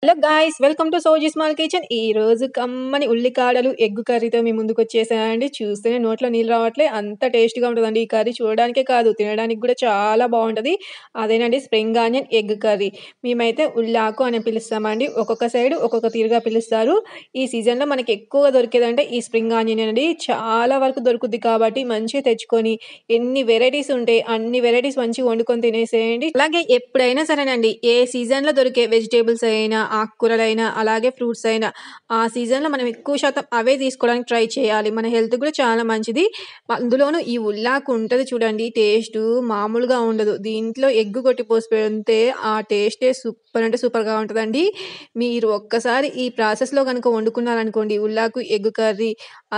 Hello guys welcome to Sowji small kitchen. ఈ రోజు కమ్మని ఉల్లికాడలు ఎగ్ కర్రీతో మీ ముందుకు వచ్చేసానండి. చూస్తేనే నోట్లో నీళ్ళు రావట్లే, అంత టేస్ట్గా ఉంటుందండి. ఈ కర్రీ చూడడానికే కాదు, తినడానికి కూడా చాలా బాగుంటుంది. అదేనండి స్ప్రింగ్ ఆనియన్ ఎగ్ కర్రీ. మేమైతే ఉల్లాకు అని పిలుస్తామండి, ఒక్కొక్క సైడ్ ఒక్కొక్క తీరుగా పిలుస్తారు. ఈ సీజన్లో మనకి ఎక్కువగా దొరికేదంటే ఈ స్ప్రింగ్ ఆనియన్ అండి. చాలా వరకు దొరుకుద్ది కాబట్టి మంచిగా తెచ్చుకొని ఎన్ని వెరైటీస్ ఉంటాయి అన్ని వెరైటీస్ మంచిగా వండుకొని తినేసేయండి. అలాగే ఎప్పుడైనా సరేనండి, ఏ సీజన్లో దొరికే వెజిటేబుల్స్ అయినా, ఆకుకూరలైనా, అలాగే ఫ్రూట్స్ అయినా, ఆ సీజన్లో మనం ఎక్కువ శాతం అవే తీసుకోవడానికి ట్రై చేయాలి. మన హెల్త్ కూడా చాలా మంచిది. అందులోనూ ఈ ఉల్లాకు ఉంటుంది చూడండి, టేస్ట్ మామూలుగా ఉండదు. దీంట్లో ఎగ్ కొట్టి పోసి పెడితే ఆ టేస్టే సూపర్ అంటే సూపర్గా ఉంటుందండి. మీరు ఒక్కసారి ఈ ప్రాసెస్లో కనుక వండుకున్నారనుకోండి, ఉల్లాకు ఎగ్ కర్రీ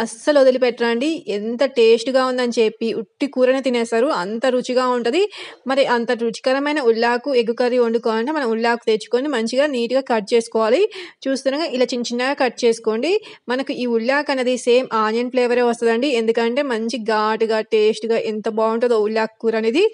అస్సలు వదిలిపెట్టరండి. ఎంత టేస్ట్గా ఉందని చెప్పి ఉట్టి కూరనే తినేస్తారు, అంత రుచిగా ఉంటుంది. మరి అంత రుచికరమైన ఉల్లాకు ఎగ్ కర్రీ వండుకోవాలంటే మనం ఉల్లాకు తెచ్చుకొని మంచిగా నీట్గా కట్ చేసుకోవాలి. చూస్తున్నాగా ఇలా చిన్న చిన్నగా కట్ చేసుకోండి. మనకు ఈ ఉల్లాకు అనేది సేమ్ ఆనియన్ ఫ్లేవరే వస్తుందండి. ఎందుకంటే మంచి ఘాటుగా టేస్ట్గా ఎంత బాగుంటుందో ఉల్లాకు కూర అనేది,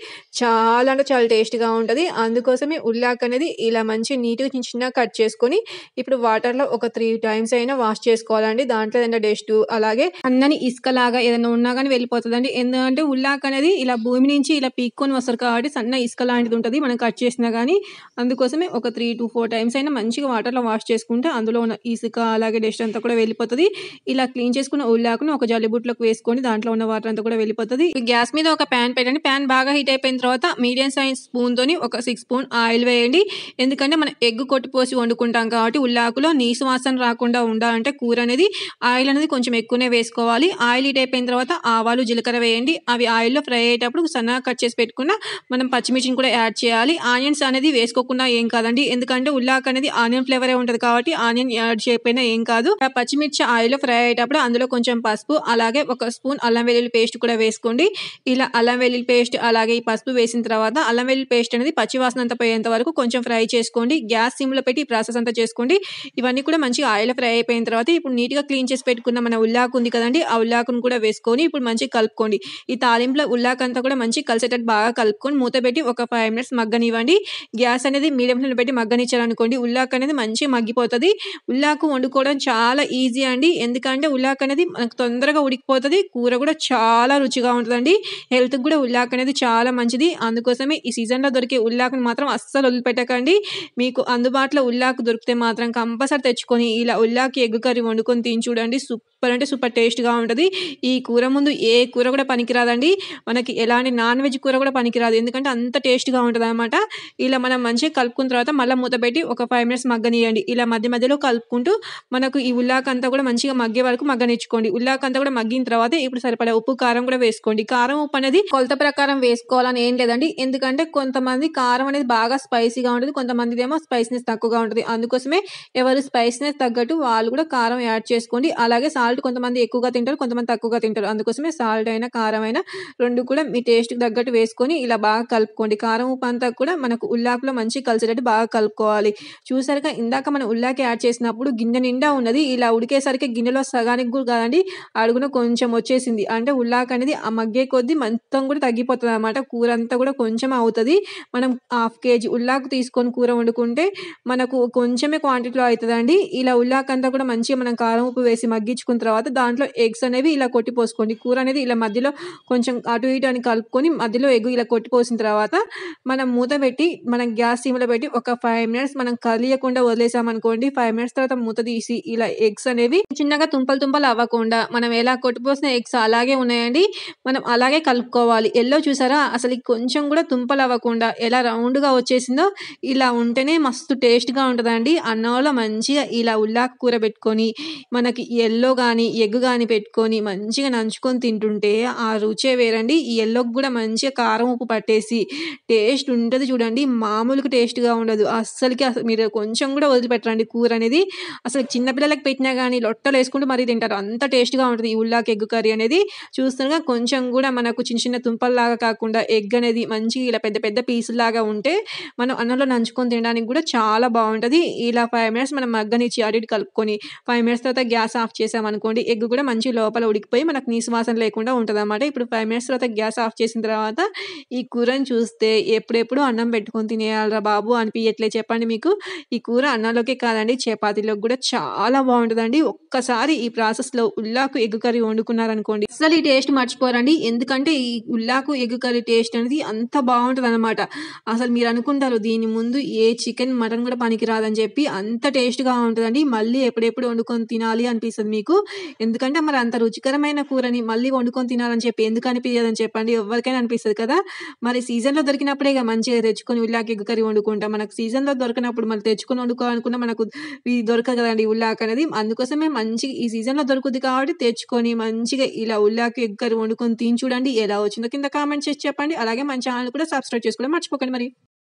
చాలా అంటే చాలా టేస్ట్గా ఉంటుంది. అందుకోసమే ఉల్లాకు అనేది ఇలా మంచి నీట్గా చిన్న చిన్నగా కట్ చేసుకొని ఇప్పుడు వాటర్లో ఒక 3 టైమ్స్ అయినా వాష్ చేసుకోవాలండి. దాంట్లో ఏదైనా డస్ట్ అలాగే అన్నని ఇసుకలాగా ఏదైనా ఉన్నా కానీ వెళ్ళిపోతుందండి. ఎందుకంటే ఉల్లాకు అనేది ఇలా భూమి నుంచి ఇలా పీక్కొని వస్తారు కాబట్టి సన్న ఇసుక లాంటిది ఉంటుంది మనం కట్ చేసినా కానీ. అందుకోసమే ఒక 3 to 4 టైమ్స్ అయినా మంచిగా వాటర్లో వాష్ చేసుకుంటే అందులో ఉన్న ఇసుక అలాగే డస్ట్ అంతా కూడా వెళ్ళిపోతుంది. ఇలా క్లీన్ చేసుకున్న ఉల్లాకును ఒక జల్లిబుట్లోకి వేసుకొని దాంట్లో ఉన్న వాటర్ అంతా కూడా వెళ్ళిపోతుంది. గ్యాస్ మీద ఒక ప్యాన్ పెట్టండి. ప్యాన్ బాగా హీట్ అయిపోయిన తర్వాత మీడియం సైజ్ స్పూన్తోని ఒక 6 స్పూన్ ఆయిల్ వేయండి. ఎందుకంటే మనం ఎగ్ కొట్టిపోసి వండుకుంటాం కాబట్టి ఉల్లాకులో నీసు వాసన రాకుండా ఉండాలంటే కూర అనేది ఆయిల్ అనేది కొంచెం ఎక్కువనే వేసుకోవాలి. ఆయిల్ హీట్ అయిపోయిన తర్వాత ఆవాలు జీలకర్ర వేయండి. అవి ఆయిల్లో ఫ్రై అయ్యేటప్పుడు సన్నగా కట్ చేసి పెట్టుకున్న మనం పచ్చిమిర్చిని కూడా యాడ్ చేయాలి. ఆనియన్స్ అనేది వేసుకోకుండా ఏం కాదండి, ఎందుకంటే ఉల్లాకు అనేది ఆనియన్ ఫ్లేవరే ఉంటుంది కాబట్టి ఆనియన్ యాడ్ చేయకపోయినా ఏం కాదు. ఆ పచ్చిమిర్చి ఆయిల్లో ఫ్రై అయ్యేటప్పుడు అందులో కొంచెం పసుపు అలాగే ఒక స్పూన్ అల్లం వెల్లుల్లి పేస్ట్ కూడా వేసుకోండి. ఇలా అల్లం వెల్లుల్లి పేస్ట్ అలాగే ఈ పసుపు వేసిన తర్వాత అల్లం వెల్లుల్లి పేస్ట్ అనేది పచ్చి వాసన అంతా పోయేంత వరకు కొంచెం ఫ్రై చేసుకోండి. గ్యాస్ సిమ్లో పెట్టి ఈ ప్రాసెస్ అంతా చేసుకోండి. ఇవన్నీ కూడా మంచిగా ఆయిల్ ఫ్రై అయిపోయిన తర్వాత ఇప్పుడు నీట్గా క్లీన్ చేసి పెట్టుకున్న మన ఉల్లాకు ఉంది కదండి, ఆ ఉల్లాకును కూడా వేసుకొని ఇప్పుడు మంచిగా కలుపుకోండి. ఈ తాలింపులో ఉల్లాకు అంతా కూడా మంచిగా కలిసేటట్టు బాగా కలుపుకొని మూత పెట్టి ఒక 5 మినిట్స్ మగ్గనివ్వండి. గ్యాస్ అనేది మీడియం ఫ్లేమ్లో పెట్టి మగ్గనిచ్చారనుకోండి ఉల్లాకు అనేది మంచిగా మగ్గిపోతుంది. ఉల్లాకు వండుకోవడం చాలా ఈజీ అండి, ఎందుకంటే ఉల్లాకు అనేది మనకు తొందరగా ఉడికిపోతుంది. కూర కూడా చాలా రుచిగా ఉంటుందండి. హెల్త్కి కూడా ఉల్లాకు అనేది చాలా మంచిది. అందుకోసమే ఈ సీజన్లో దొరికే ఉల్లాకుని మాత్రం అస్సలు వదిలిపెట్టకండి. మీకు అందుబాటులో ఉల్లాకు దొరికితే మాత్రం కంపల్సరీ తెచ్చుకొని ఇలా ఉల్లాకు ఎగ్ కర్రీ వండుకొని తిని చూడండి. సూపర్ అంటే సూపర్ టేస్ట్గా ఉంటుంది. ఈ కూర ముందు ఏ కూర కూడా పనికిరాదండి. మనకి ఎలాంటి నాన్ వెజ్ కూర కూడా పనికిరాదు, ఎందుకంటే అంత టేస్ట్గా ఉంటుంది అనమాట. ఇలా మనం మంచిగా కలుపుకున్న తర్వాత మళ్ళీ మూత పెట్టి ఒక 5 మినిట్స్ మగ్గనియండి. ఇలా మధ్య మధ్యలో కలుపుకుంటూ మనకు ఈ ఉల్లాకు అంతా కూడా మంచిగా మగ్గే వరకు మగ్గనిచ్చుకోండి. ఉల్లాకు అంతా కూడా మగ్గిన తర్వాత ఇప్పుడు సరిపడా ఉప్పు కారం కూడా వేసుకోండి. కారం ఉప్పు అనేది కొలత ప్రకారం వేసుకోవాలని ఏం లేదండి, ఎందుకంటే కొంతమంది కారం అనేది బాగా స్పైసీగా ఉంటుంది, కొంతమంది ఏమో స్పైసీనెస్ తక్కువగా ఉంటుంది. అందుకోసమే ఎవరు స్పైసీనెస్ తగ్గట్టు వాళ్ళు కూడా కారం యాడ్ చేసుకోండి. అలాగే సాల్ట్ కొంతమంది ఎక్కువగా తింటారు, కొంతమంది తక్కువగా తింటారు. అందుకోసమే సాల్ట్ అయినా కారం అయినా రెండు కూడా మీ టేస్ట్కి తగ్గట్టు వేసుకొని ఇలా బాగా కలుపుకోండి. కారం ఉప్పు అంతా కూడా మనకు ఉల్లాకులో మంచిగా కలిసేటట్టు బాగా కలుపుకోవాలి. చూసారుగా ఇందాక మనం ఉల్లాకి యాడ్ చేసినప్పుడు గిన్నె నిండా ఉన్నది, ఇలా ఉడికేసరికి గిన్నెలో సగానికి కూడా కాదండి అడుగున కొంచెం వచ్చేసింది. అంటే ఉల్లాకు అనేది ఆ మగ్గే కొద్దీ మొత్తం కూడా తగ్గిపోతుంది అనమాట. కూర అంతా కూడా కొంచెం అవుతుంది. మనం 1/2 కేజీ ఉల్లాకు తీసుకొని కూర వండుకుంటే మనకు కొంచెమే క్వాంటిటీలో అవుతుందండి. ఇలా ఉల్లాకు అంతా కూడా మంచిగా మనం కారం ఉప్పు వేసి మగ్గించుకున్న తర్వాత దాంట్లో ఎగ్స్ అనేవి ఇలా కొట్టి పోసుకోండి. కూర అనేది ఇలా మధ్యలో కొంచెం అటు ఇటు అని కలుపుకొని మధ్యలో ఎగ్ ఇలా కొట్టి పోసిన తర్వాత మనం మూత పెట్టి మనం గ్యాస్ సిమ్లో పెట్టి ఒక 5 మినిట్స్ మనం కలియకుండా వదిలేసామనుకోండి. 5 మినిట్స్ తర్వాత మూత తీసి ఇలా ఎగ్స్ అనేవి చిన్నగా తుంపలు తుంపలు అవ్వకుండా మనం ఎలా కొట్టిపోసిన ఎగ్స్ అలాగే ఉన్నాయండి, మనం అలాగే కలుపుకోవాలి. ఎల్లో చూసారా అసలు కొంచెం కూడా తుంపలు అవ్వకుండా ఎలా రౌండ్గా వచ్చేసిందో, ఇలా ఉంటేనే మస్తు టేస్ట్గా ఉంటుందండి. అన్నంలో మంచిగా ఇలా ఉల్లాకు కూర పెట్టుకొని మనకి ఎల్లో కానీ ఎగ్ కానీ పెట్టుకొని మంచిగా నంచుకొని తింటుంటే ఆ రుచే వేరండి. ఈ ఎల్లోకి కూడా మంచిగా కారం ఉప్పు పట్టేసి టేస్ట్ ఉంటుంది చూడండి, మామూలుగా టేస్ట్గా ఉండదు అస్సలకి. అసలు మీరు కొంచెం కూడా వదిలిపెట్టరండి కూర అనేది. అసలు చిన్నపిల్లలకి పెట్టినా కానీ లొట్టలు వేసుకుంటూ మరీ తింటారు, అంత టేస్ట్గా ఉంటుంది ఈ ఉల్లాకు ఎగ్ కర్రీ అనేది. చూస్తున్నాగా కొంచెం కూడా మనకు చిన్న చిన్న తుంపల్లాగా కాకుండా ఎగ్ అనేది మంచిగా ఇలా పెద్ద పెద్ద పీసులాగా ఉంటే మనం అన్నంలో నంచుకొని తినడానికి కూడా చాలా బావుంటది. ఇలా 5 మినిట్స్ మనం మగ్గనిచ్చి అటు ఇటు కలుపుకొని 5 మినిట్స్ తర్వాత గ్యాస్ ఆఫ్ చేసామనుకోండి, ఎగ్ కూడా మంచి లోపల ఉడికిపోయి మనకు నీసు వాసన లేకుండా ఉంటదనమాట. ఇప్పుడు 5 మినిట్స్ తర్వాత గ్యాస్ ఆఫ్ చేసిన తర్వాత ఈ కూరని చూస్తే ఎప్పుడెప్పుడు అన్నం పెట్టుకొని తినేయాలిరా బాబు అనిపియట్లే చెప్పండి మీకు. ఈ కూర అన్నంలోకే కాదండి చపాతీలోకి కూడా చాలా బావుంటదండి. ఒక్కసారి ఈ ప్రాసెస్‌లో ఉల్లాకు ఎగ్ కర్రీ వండుకున్నారనుకోండి, అస్సలు ఈ టేస్ట్ మర్చిపోరండి. ఎందుకంటే ఈ ఉల్లాకు ఎగ్ కర్రీ టేస్ట్ అనేది అంత బావుంటదనమాట. అసలు మీరనుకుంటారు దీని ముందు ఏ చికెన్, మటన్ కూడా పనికిరాదని చెప్పి. అంత టేస్ట్‌గా ఉంటదండి. మళ్ళీ ఎప్పుడెప్పుడు వండుకొని తినాలి అనిపిస్తది మీకు. ఎందుకంటే మరి అంత రుచికరమైన కూరని మళ్ళీ వండుకొని తినాలని చెప్పి ఎందుకు అనిపియదని చెప్పండి. ఎవ్వరికైనా అనిపిస్తది కదా! మరి సీజన్‌లో దొరికినప్పుడేగా మంచిగా తెచ్చుకొని ఉల్లాకు ఎగ్ కర్రీ వండుకుంటాం. మనకు సీజన్‌లో దొరకనప్పుడు మళ్ళీ తెచ్చుకొని వండుకోవాలనుకున్న మనకు ఇది దొరకదు కదండీ ఉల్లాకనేది. అందుకోసమే మంచిగా ఈ సీజన్‌లో దొరుకుద్ది కాబట్టి తెచ్చుకొని మంచిగా ఇలా ఉల్లాకు ఎగ్ కర్రీ వండుకొని తిని చూడండి. ఎలా వచ్చిందో కింద కామెంట్ చేసి చెప్పండి. అలాగే మన ఛానెల్‌ని కూడా సబ్స్క్రైబ్ చేసుకోవడం మర్చిపోకండి మరి.